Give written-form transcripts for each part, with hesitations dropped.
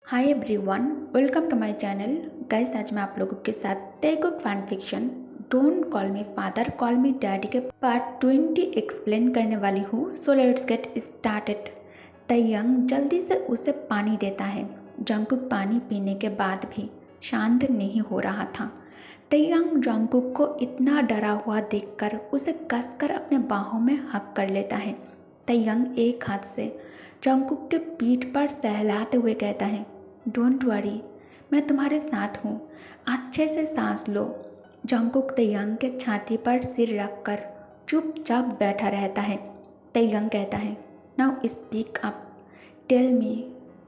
Hi everyone, welcome to my channel. Guys, आज मैं आप लोगों के साथ Telugu fan fiction don't call me father call me daddy के पार्ट 20 एक्सप्लेन करने वाली हूँ। So let's get started. तयंग जल्दी से उसे पानी देता है। जंगकुक पानी पीने के बाद भी शांत नहीं हो रहा था। तयंग जंगकुक को इतना डरा हुआ देखकर उसे कसकर अपने बाहों में हक कर लेता है। तयंग एक हाथ से जंगकुक के पीठ पर सहलाते हुए कहता है, डोंट वरी, मैं तुम्हारे साथ हूँ, अच्छे से सांस लो। जंगकुक तयंग के छाती पर सिर रखकर चुपचाप बैठा रहता है। तयंग कहता है, now speak up, tell me,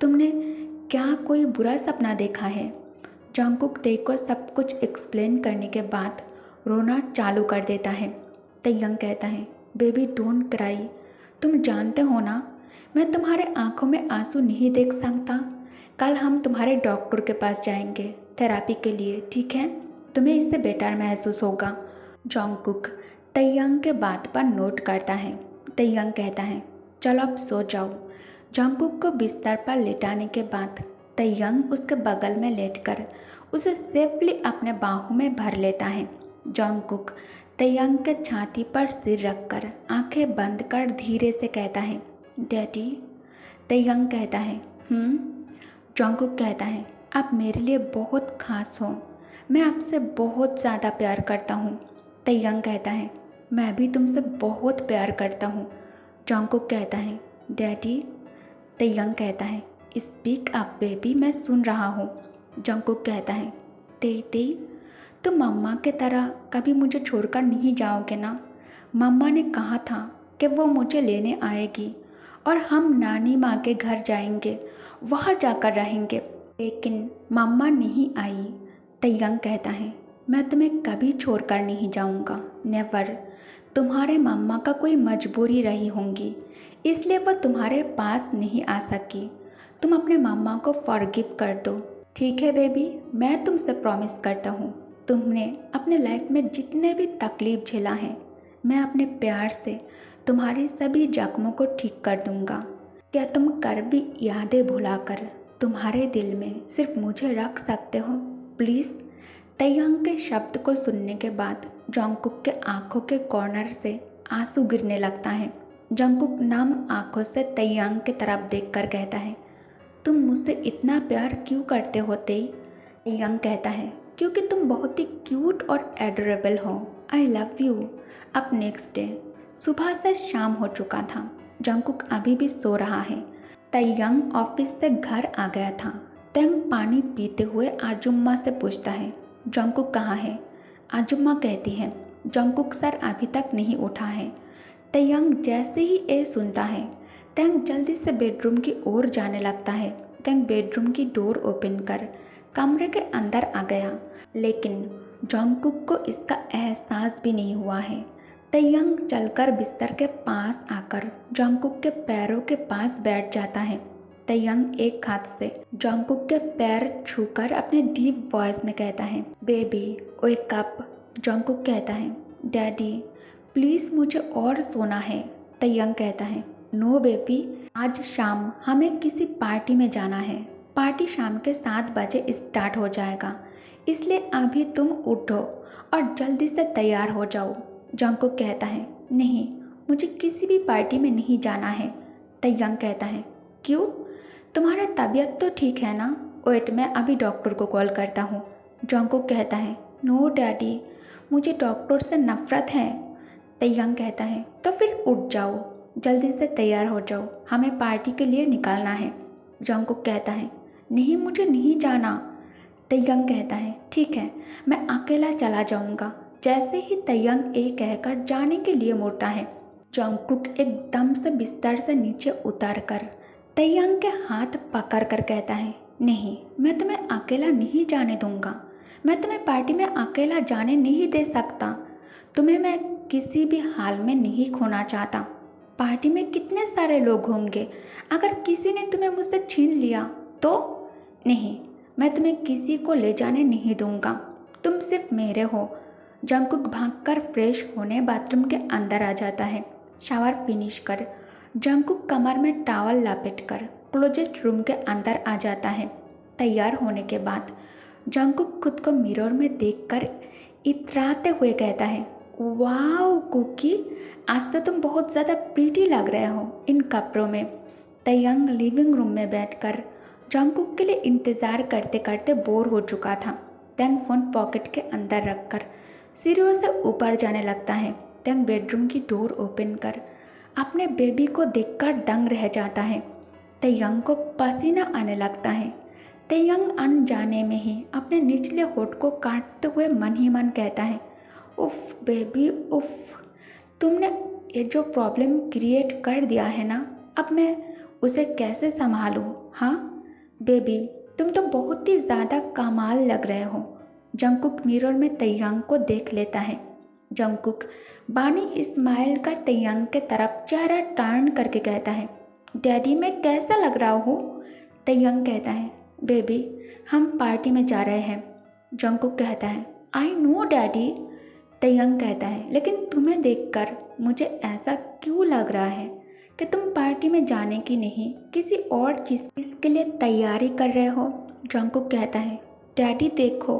तुमने क्या कोई बुरा सपना देखा है? जंगकुक तय को सब कुछ एक्सप्लेन करने के बाद रोना चालू कर देता है। तयंग कहता है, बेबी डोंट क्राई, तुम जानते हो ना, मैं तुम्हारे आंखों में आंसू नहीं देख सकता। कल हम तुम्हारे डॉक्टर के पास जाएंगे थेरापी के लिए, ठीक है? तुम्हें इससे बेटर महसूस होगा। जंगकुक तयंग के बात पर नोट करता है। तयंग कहता है, चलो अब सो जाओ। जंगकुक को बिस्तर पर लेटाने के बाद तयंग उसके बगल में लेटकर उसे सेफली अपने बाहों में भर लेता है। जंगकुक तयंग के छाती पर सिर रखकर आंखें बंद कर धीरे से कहता है, डैडी। तयंग कहता है, जंगकुक कहता है, आप मेरे लिए बहुत खास हो, मैं आपसे बहुत ज़्यादा प्यार करता हूँ। तयंग कहता है, मैं भी तुमसे बहुत प्यार करता हूँ। जंगकुक कहता है, डैडी। तयंग कहता है, स्पीक अप बेबी, मैं सुन रहा हूँ। जंगकुक कहता है, तेई तुम मम्मा की तरह कभी मुझे छोड़कर नहीं जाओगे ना? मम्मा ने कहा था कि वो मुझे लेने आएगी और हम नानी माँ के घर जाएंगे, वहाँ जाकर रहेंगे, लेकिन मम्मा नहीं आई। तयंग कहता है, मैं तुम्हें कभी छोड़कर नहीं जाऊँगा, नेवर। तुम्हारे मम्मा का कोई मजबूरी रही होंगी, इसलिए वह तुम्हारे पास नहीं आ सकी। तुम अपने मम्मा को फॉरगिव कर दो, ठीक है बेबी? मैं तुमसे प्रॉमिस करता हूँ, तुमने अपने लाइफ में जितने भी तकलीफ झेला है, मैं अपने प्यार से तुम्हारी सभी जख्मों को ठीक कर दूंगा। क्या तुम कर भी यादें भुलाकर तुम्हारे दिल में सिर्फ मुझे रख सकते हो, प्लीज़? तयंग के शब्द को सुनने के बाद जंगकुक के आंखों के कॉर्नर से आंसू गिरने लगता है। जंगकुक नम आंखों से तयंग की तरफ देखकर कहता है, तुम मुझसे इतना प्यार क्यों करते हो तेई? तयंग कहता है, क्योंकि तुम बहुत ही क्यूट और एडोरेबल हो। आई लव यू। अब नेक्स्ट डे सुबह से शाम हो चुका था। जंगकुक अभी भी सो रहा है। तयंग ऑफिस से घर आ गया था। तयंग पानी पीते हुए आजुम्मा से पूछता है, जंगकुक कहाँ है? आजुम्मा कहती है, जंगकुक सर अभी तक नहीं उठा है। तयंग जैसे ही ये सुनता है, तयंग जल्दी से बेडरूम की ओर जाने लगता है। तयंग बेडरूम की डोर ओपन कर कमरे के अंदर आ गया, लेकिन जंगकुक को इसका एहसास भी नहीं हुआ है। तयंग चलकर बिस्तर के पास आकर जंगकुक के पैरों के पास बैठ जाता है। तयंग एक हाथ से जंगकुक के पैर छूकर अपने डीप वॉइस में कहता है, बेबी वेक अप। जंगकुक कहता है, डैडी प्लीज़ मुझे और सोना है। तयंग कहता है, नो बेबी, आज शाम हमें किसी पार्टी में जाना है। पार्टी शाम के 7 बजे स्टार्ट हो जाएगा, इसलिए अभी तुम उठो और जल्दी से तैयार हो जाओ। जंगकुक कहता है, नहीं, मुझे किसी भी पार्टी में नहीं जाना है। तयंग कहता है, क्यों? तुम्हारा तबीयत तो ठीक है ना? वेट, मैं अभी डॉक्टर को कॉल करता हूँ। जंगकुक कहता है, नो डैडी, मुझे डॉक्टर से नफरत है। तयंग कहता है, तो फिर उठ जाओ, जल्दी से तैयार हो जाओ, हमें पार्टी के लिए निकलना है। जंगकुक कहता है, नहीं, मुझे नहीं जाना। तयंग कहता है, ठीक है, मैं अकेला चला जाऊंगा। जैसे ही तयंग ये कहकर जाने के लिए मुड़ता है, जंगकुक एकदम से बिस्तर से नीचे उतर कर तयंग के हाथ पकड़ कर कहता है, नहीं, मैं तुम्हें अकेला नहीं जाने दूंगा। मैं तुम्हें पार्टी में अकेला जाने नहीं दे सकता। तुम्हें मैं किसी भी हाल में नहीं खोना चाहता। पार्टी में कितने सारे लोग होंगे, अगर किसी ने तुम्हें मुझसे छीन लिया तो? नहीं, मैं तुम्हें किसी को ले जाने नहीं दूंगा, तुम सिर्फ मेरे हो। जंगकुक भागकर फ्रेश होने बाथरूम के अंदर आ जाता है। शावर फिनिश कर जंगकुक कमर में टॉवल लपेटकर क्लोजेस्ट रूम के अंदर आ जाता है। तैयार होने के बाद जंगकुक खुद को मिरर में देखकर इतराते हुए कहता है, वाओ कुकी, आज तो तुम बहुत ज़्यादा प्रीटी लग रहे हो इन कपड़ों में। तयंग लिविंग रूम में बैठकर जंगकुक के लिए इंतज़ार करते करते बोर हो चुका था। तयंग फ़ोन पॉकेट के अंदर रखकर सीढ़ियों से ऊपर जाने लगता है। तयंग बेडरूम की डोर ओपन कर अपने बेबी को देखकर दंग रह जाता है। तयंग को पसीना आने लगता है। तयंग अनजाने में ही अपने निचले होठ को काटते हुए मन ही मन कहता है, उफ बेबी उफ, तुमने ये जो प्रॉब्लम क्रिएट कर दिया है ना, अब मैं उसे कैसे संभालूं? हाँ बेबी, तुम तो बहुत ही ज़्यादा कमाल लग रहे हो। जंगकुक मिरर में तयंग को देख लेता है। जंगकुक बानी स्माइल कर तयंग के तरफ चेहरा टर्न करके कहता है, डैडी मैं कैसा लग रहा हूँ? तयंग कहता है, बेबी हम पार्टी में जा रहे हैं। जंगकुक कहता है, आई नो डैडी। तयंग कहता है, लेकिन तुम्हें देखकर मुझे ऐसा क्यों लग रहा है कि तुम पार्टी में जाने की नहीं किसी और चीज़ के लिए तैयारी कर रहे हो? जंगकुक कहता है, डैडी देखो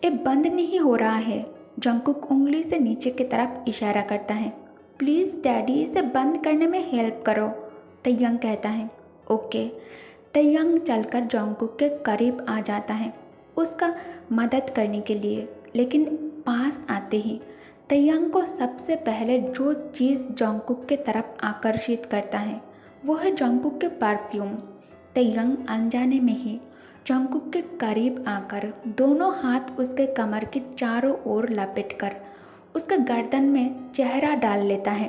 ये बंद नहीं हो रहा है। जंगकुक उंगली से नीचे की तरफ इशारा करता है, प्लीज़ डैडी इसे बंद करने में हेल्प करो। तयंग कहता है, ओके। तयंग चलकर जंगकुक के करीब आ जाता है उसका मदद करने के लिए, लेकिन पास आते ही तयंग को सबसे पहले जो चीज़ जंगकुक के तरफ आकर्षित करता है वो है जंगकुक के परफ्यूम। तयंग अनजाने में ही जंगकुक के करीब आकर दोनों हाथ उसके कमर की चारों ओर लपेटकर उसके गर्दन में चेहरा डाल लेता है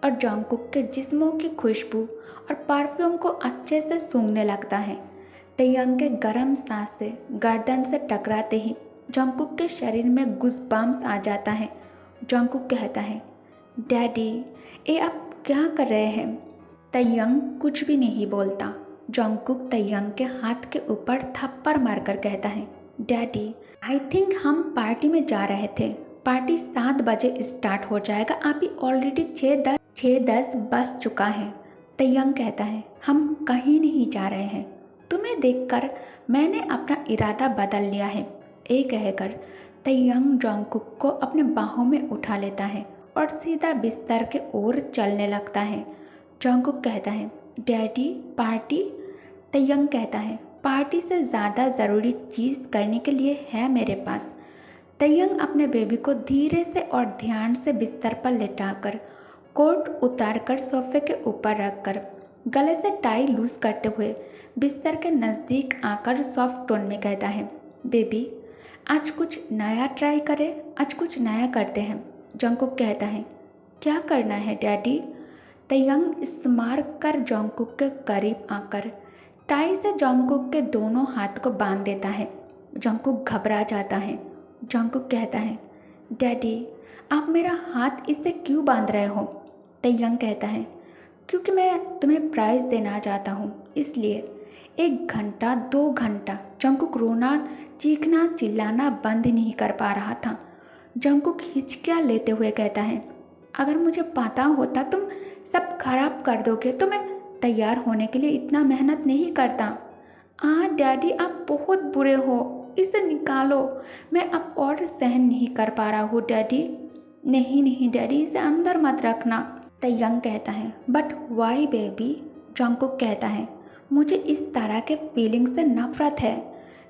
और जंगकुक के जिस्मों की खुशबू और परफ्यूम को अच्छे से सूंघने लगता है। तयंग के गर्म सांस से गर्दन से टकराते ही जंगकुक के शरीर में गूज़बम्प्स आ जाता है। जंगकुक कहता है, डैडी ये आप क्या कर रहे हैं? तयंग कुछ भी नहीं बोलता। जंगकुक तयंग के हाथ के ऊपर थप्पड़ मारकर कहता है, डैडी आई थिंक हम पार्टी में जा रहे थे। पार्टी 7 बजे स्टार्ट हो जाएगा, अभी ऑलरेडी 6:10 बज चुका है। तयंग कहता है, हम कहीं नहीं जा रहे हैं, तुम्हें देखकर मैंने अपना इरादा बदल लिया है। ये कहकर तयंग जंगकुक को अपने बाहों में उठा लेता है और सीधा बिस्तर के ओर चलने लगता है। जंगकुक कहता है, डैडी पार्टी? तयंग कहता है, पार्टी से ज़्यादा ज़रूरी चीज़ करने के लिए है मेरे पास। तयंग अपने बेबी को धीरे से और ध्यान से बिस्तर पर लेटाकर कोट उतारकर सोफे के ऊपर रखकर गले से टाई लूज करते हुए बिस्तर के नज़दीक आकर सॉफ्ट टोन में कहता है, बेबी आज कुछ नया ट्राई करें, आज कुछ नया करते हैं। जंगकुक कहता है, क्या करना है डैडी? तयंग स्मार्क कर जंगकुक के करीब आकर टाई से जंगकुक के दोनों हाथ को बांध देता है। जंगकुक घबरा जाता है। जंगकुक कहता है, डैडी आप मेरा हाथ इससे क्यों बांध रहे हो? तयंग कहता है, क्योंकि मैं तुम्हें प्राइज़ देना चाहता हूँ, इसलिए। 1 घंटा 2 घंटा जंगकुक रोना चीखना चिल्लाना बंद नहीं कर पा रहा था। जंगकुक हिचकियाँ लेते हुए कहता है, अगर मुझे पता होता तुम सब खराब कर दोगे तो मैं तैयार होने के लिए इतना मेहनत नहीं करता। डैडी आप बहुत बुरे हो, इसे निकालो, मैं अब और सहन नहीं कर पा रहा हूँ डैडी। नहीं नहीं डैडी, इसे अंदर मत रखना। तयंग कहता है, बट वाई बेबी? जंगकुक कहता है, मुझे इस तरह के फीलिंग से नफरत है।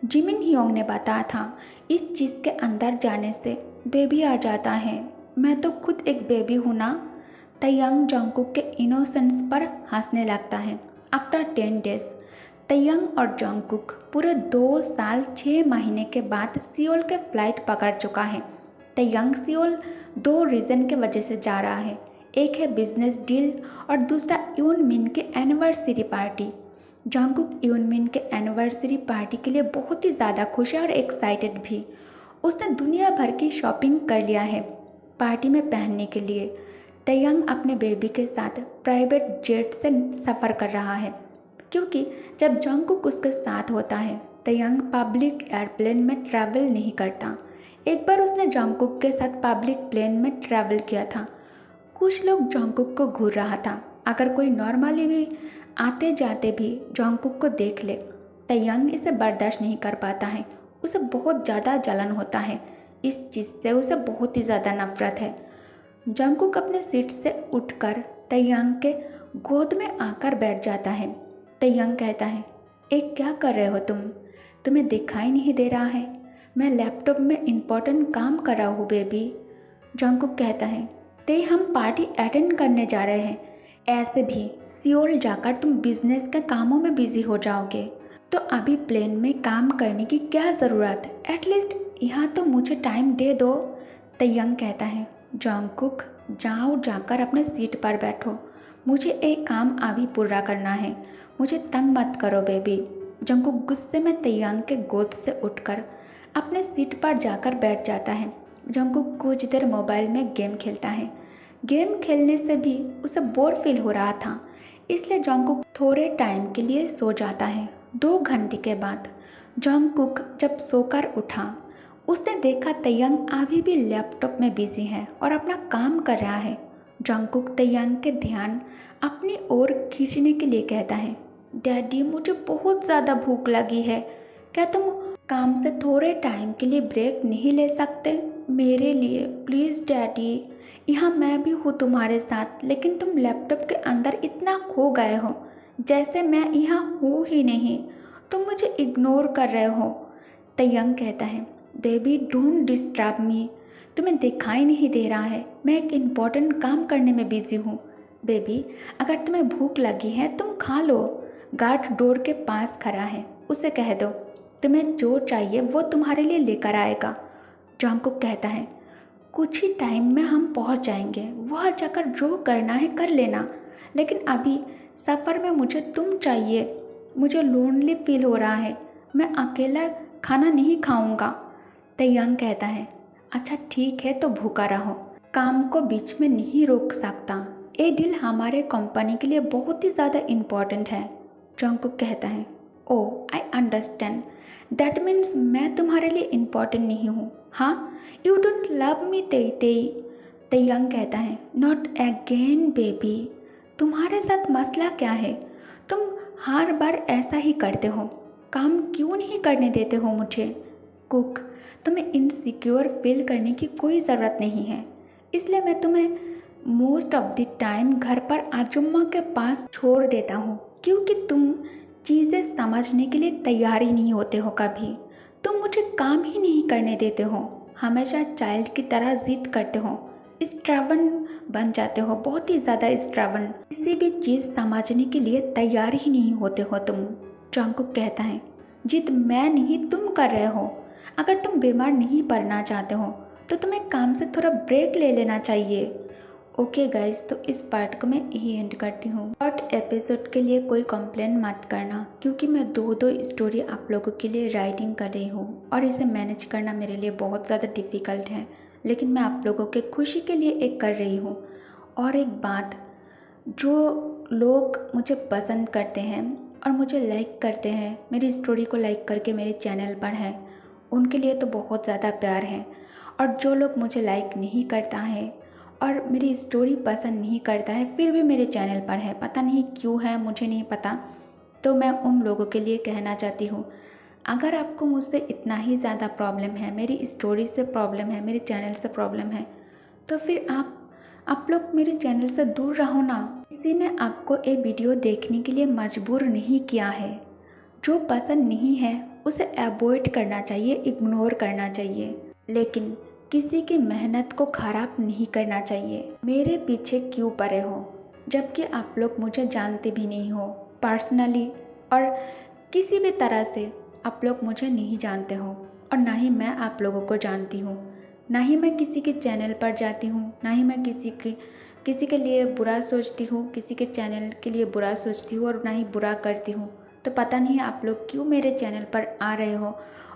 जिमिन ह्योंग ने बताया था इस चीज़ के अंदर जाने से बेबी आ जाता है। मैं तो खुद एक बेबी हूँ ना। तयंग जंगकुक के इनोसेंस पर हंसने लगता है। आफ्टर 10 डेज तयंग और जंगकुक पूरे 2 साल 6 महीने के बाद सियोल के फ्लाइट पकड़ चुका है। तयंग सियोल 2 रीज़न के वजह से जा रहा है। एक है बिजनेस डील और दूसरा यूनमिन के एनिवर्सरी पार्टी। जंगकुक यूनमिन के एनिवर्सरी पार्टी के लिए बहुत ही ज़्यादा खुश है और एक्साइटेड भी। उसने दुनिया भर की शॉपिंग कर लिया है पार्टी में पहनने के लिए। तयंग अपने बेबी के साथ प्राइवेट जेट से सफ़र कर रहा है, क्योंकि जब जंगकुक उसके साथ होता है तयंग पब्लिक एयरप्लेन में ट्रैवल नहीं करता। एक बार उसने जंगकुक के साथ पब्लिक प्लेन में ट्रैवल किया था। कुछ लोग जंगकुक को घूर रहा था। अगर कोई नॉर्मली भी आते जाते भी जंगकुक को देख ले तयंग इसे बर्दाश्त नहीं कर पाता है। उसे बहुत ज़्यादा जलन होता है। इस चीज़ से उसे बहुत ही ज़्यादा नफरत है। जंगकुक अपने सीट से उठकर तयंग के गोद में आकर बैठ जाता है। तयंग कहता है, एक क्या कर रहे हो तुम? तुम्हें दिखाई नहीं दे रहा है? मैं लैपटॉप में इम्पोर्टेंट काम कर रहा हूँ बेबी। जंगकुक कहता है, ते हम पार्टी अटेंड करने जा रहे हैं। ऐसे भी सियोल जाकर तुम बिजनेस के कामों में बिजी हो जाओगे, तो अभी प्लेन में काम करने की क्या ज़रूरत? एटलीस्ट यहाँ तो मुझे टाइम दे दो। तयंग कहता है, जंगकुक जाओ, जाकर अपने सीट पर बैठो। मुझे एक काम अभी पूरा करना है। मुझे तंग मत करो बेबी। जंगकुक गुस्से में तयंग के गोद से उठकर अपने सीट पर जाकर बैठ जाता है। जंगकुक कुछ देर मोबाइल में गेम खेलता है। गेम खेलने से भी उसे बोर फील हो रहा था, इसलिए जंगकुक थोड़े टाइम के लिए सो जाता है। 2 घंटे के बाद जंगकुक जब सोकर उठा, उसने देखा तयंग अभी भी लैपटॉप में बिजी है और अपना काम कर रहा है। जंगकुक तयंग के ध्यान अपनी ओर खींचने के लिए कहता है, डैडी मुझे बहुत ज़्यादा भूख लगी है। क्या तुम काम से थोड़े टाइम के लिए ब्रेक नहीं ले सकते मेरे लिए? प्लीज़ डैडी, यहाँ मैं भी हूँ तुम्हारे साथ, लेकिन तुम लैपटॉप के अंदर इतना खो गए हो जैसे मैं यहाँ हूँ ही नहीं। तुम मुझे इग्नोर कर रहे हो। तयंग कहता है, बेबी डोंट डिस्टर्ब मी। तुम्हें दिखाई नहीं दे रहा है? मैं एक इम्पॉर्टेंट काम करने में बिजी हूँ। बेबी अगर तुम्हें भूख लगी है तुम खा लो। गार्ड डोर के पास खड़ा है, उसे कह दो तुम्हें जो चाहिए वो तुम्हारे लिए लेकर आएगा। जंगकुक कहता है, कुछ ही टाइम में हम पहुंच जाएंगे, वहाँ जाकर जो करना है कर लेना, लेकिन अभी सफ़र में मुझे तुम चाहिए। मुझे लोनली फील हो रहा है, मैं अकेला खाना नहीं खाऊंगा। तयंग कहता है, अच्छा ठीक है तो भूखा रहो, काम को बीच में नहीं रोक सकता। ये डील हमारे कंपनी के लिए बहुत ही ज़्यादा इम्पोर्टेंट है। जंगकुक कहता है, ओ आई अंडरस्टैंड, दैट मीन्स मैं तुम्हारे लिए इम्पोर्टेंट नहीं हूँ। हाँ, यू डोंट लव मी तेई तेई। तयंग कहता है, नॉट अगेन बेबी। तुम्हारे साथ मसला क्या है? तुम हर बार ऐसा ही करते हो। काम क्यों नहीं करने देते हो मुझे? कुक, तुम्हें इनसिक्योर फील करने की कोई ज़रूरत नहीं है, इसलिए मैं तुम्हें मोस्ट ऑफ द टाइम घर पर आजुम्मा के पास छोड़ देता हूँ, क्योंकि तुम चीज़ें समझने के लिए तैयार ही नहीं होते हो। कभी तुम मुझे काम ही नहीं करने देते हो, हमेशा चाइल्ड की तरह जिद करते हो, स्ट्रबन बन जाते हो, बहुत ही ज़्यादा स्ट्रबन। किसी भी चीज़ समझने के लिए तैयार ही नहीं होते हो तुम। जंगकुक कहता है, जिद मैं नहीं तुम कर रहे हो। अगर तुम बीमार नहीं पड़ना चाहते हो तो तुम्हें काम से थोड़ा ब्रेक ले लेना चाहिए। ओके गाइस, तो इस पार्ट को मैं यही एंड करती हूँ। पार्ट एपिसोड के लिए कोई कंप्लेन मत करना, क्योंकि मैं दो स्टोरी आप लोगों के लिए राइटिंग कर रही हूँ और इसे मैनेज करना मेरे लिए बहुत ज़्यादा डिफ़िकल्ट है, लेकिन मैं आप लोगों के खुशी के लिए एक कर रही हूँ। और एक बात, जो लोग मुझे पसंद करते हैं और मुझे लाइक करते हैं, मेरी स्टोरी को लाइक करके मेरे चैनल पर हैं, उनके लिए तो बहुत ज़्यादा प्यार है। और जो लोग मुझे लाइक नहीं करता है और मेरी स्टोरी पसंद नहीं करता है फिर भी मेरे चैनल पर है, पता नहीं क्यों है, मुझे नहीं पता। तो मैं उन लोगों के लिए कहना चाहती हूँ, अगर आपको मुझसे इतना ही ज़्यादा प्रॉब्लम है, मेरी स्टोरी से प्रॉब्लम है, मेरे चैनल से प्रॉब्लम है, तो फिर आप लोग मेरे चैनल से दूर रहो ना। किसी ने आपको ये वीडियो देखने के लिए मजबूर नहीं किया है। जो पसंद नहीं है उसे अवॉइड करना चाहिए, इग्नोर करना चाहिए, लेकिन किसी की मेहनत को ख़राब नहीं करना चाहिए। मेरे पीछे क्यों पड़े हो जबकि आप लोग मुझे जानते भी नहीं हो पर्सनली, और किसी भी तरह से आप लोग मुझे नहीं जानते हो और ना ही मैं आप लोगों को जानती हूँ। ना ही मैं किसी के चैनल पर जाती हूँ, ना ही मैं किसी के लिए बुरा सोचती हूँ, किसी के चैनल के लिए बुरा सोचती हूँ और ना ही बुरा करती हूँ। तो पता नहीं आप लोग क्यों मेरे चैनल पर आ रहे हो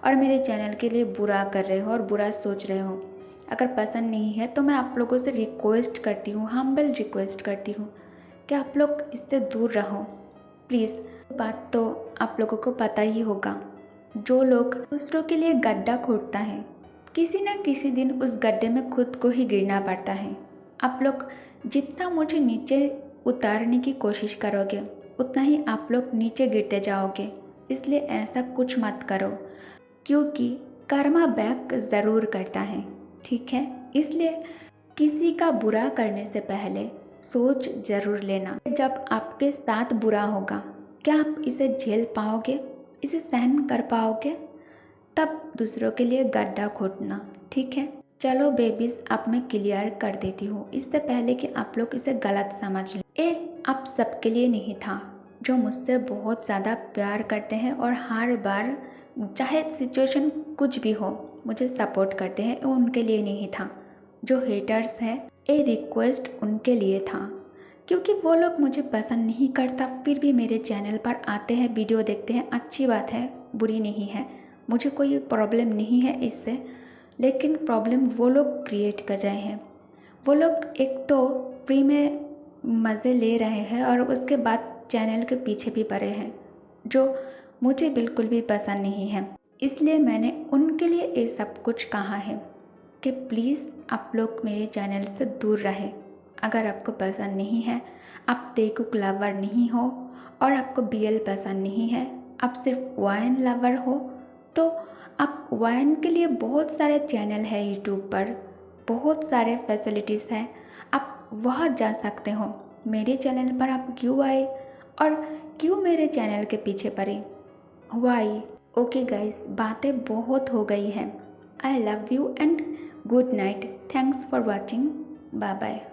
और मेरे चैनल के लिए बुरा कर रहे हो और बुरा सोच रहे हो। अगर पसंद नहीं है तो मैं आप लोगों से रिक्वेस्ट करती हूँ, हम्बल रिक्वेस्ट करती हूँ कि आप लोग इससे दूर रहो प्लीज़। बात तो आप लोगों को पता ही होगा, जो लोग दूसरों के लिए गड्ढा खोदता है, किसी न किसी दिन उस गड्ढे में खुद को ही गिरना पड़ता है। आप लोग जितना मुझे नीचे उतारने की कोशिश करोगे उतना ही आप लोग नीचे गिरते जाओगे, इसलिए ऐसा कुछ मत करो, क्योंकि कर्मा बैक ज़रूर करता है, ठीक है। इसलिए किसी का बुरा करने से पहले सोच ज़रूर लेना। जब आपके साथ बुरा होगा, क्या आप इसे झेल पाओगे, इसे सहन कर पाओगे? तब दूसरों के लिए गड्ढा खोदना, ठीक है। चलो बेबीज, अब मैं क्लियर कर देती हूँ, इससे पहले कि आप लोग इसे गलत समझ लें। ये आप सबके लिए नहीं था जो मुझसे बहुत ज़्यादा प्यार करते हैं और हर बार चाहे सिचुएशन कुछ भी हो मुझे सपोर्ट करते हैं, वो उनके लिए नहीं था। जो हेटर्स हैं, ये रिक्वेस्ट उनके लिए था, क्योंकि वो लोग मुझे पसंद नहीं करता फिर भी मेरे चैनल पर आते हैं, वीडियो देखते हैं। अच्छी बात है, बुरी नहीं है, मुझे कोई प्रॉब्लम नहीं है इससे। लेकिन प्रॉब्लम वो लोग क्रिएट कर रहे हैं। वो लोग एक तो फ्री में मज़े ले रहे हैं और उसके बाद चैनल के पीछे भी पड़े हैं, जो मुझे बिल्कुल भी पसंद नहीं है। इसलिए मैंने उनके लिए ये सब कुछ कहा है कि प्लीज़ आप लोग मेरे चैनल से दूर रहें। अगर आपको पसंद नहीं है, आप तेकुक लवर नहीं हो और आपको BL पसंद नहीं है, आप सिर्फ वाइन लवर हो, तो आप वाइन के लिए बहुत सारे चैनल है यूट्यूब पर, बहुत सारे फैसिलिटीज़ हैं, आप वहाँ जा सकते हो। मेरे चैनल पर आप क्यों आए और क्यों मेरे चैनल के पीछे पड़े? वाई? ओके गाइस, बातें बहुत हो गई हैं। I love you and good night. Thanks for watching. Bye bye.